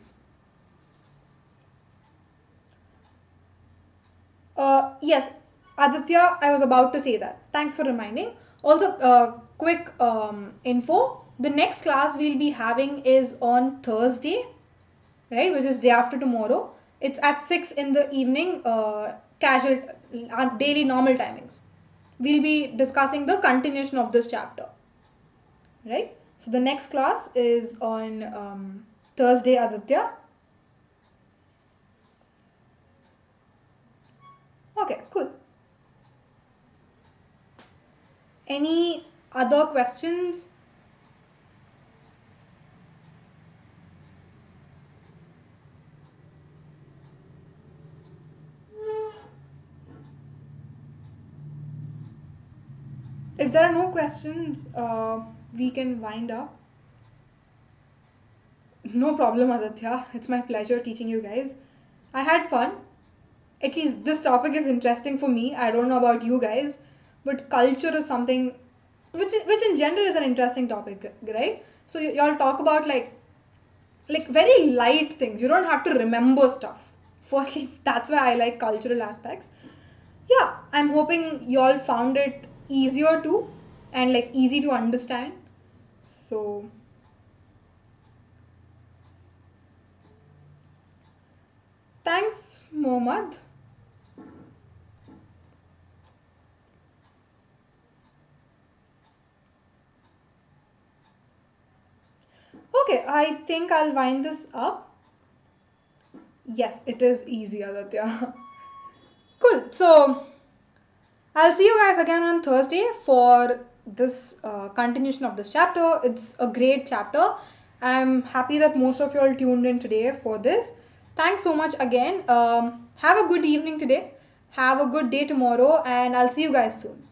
Yes, Aditya, I was about to say that. Thanks for reminding. Also, quick info. The next class we'll be having is on Thursday, right, which is day after tomorrow. It's at 6 in the evening, casual, daily normal timings. We'll be discussing the continuation of this chapter, right? So the next class is on Thursday, Aditya. Okay, cool. Any other questions? If there are no questions, we can wind up. No problem, Aditya. It's my pleasure teaching you guys. I had fun. At least this topic is interesting for me. I don't know about you guys, but culture is something which in general is an interesting topic, right? So y'all talk about like very light things. You don't have to remember stuff. Firstly, that's why I like cultural aspects. Yeah, I'm hoping y'all found it easier too and like easy to understand. So thanks, Mohammed. Okay, I think I'll wind this up. Yes, it is easy, Aditya. Cool. So I'll see you guys again on Thursday for this continuation of this chapter. It's a great chapter. I'm happy that most of you all tuned in today for this. Thanks so much again. Have a good evening today. Have a good day tomorrow, and I'll see you guys soon.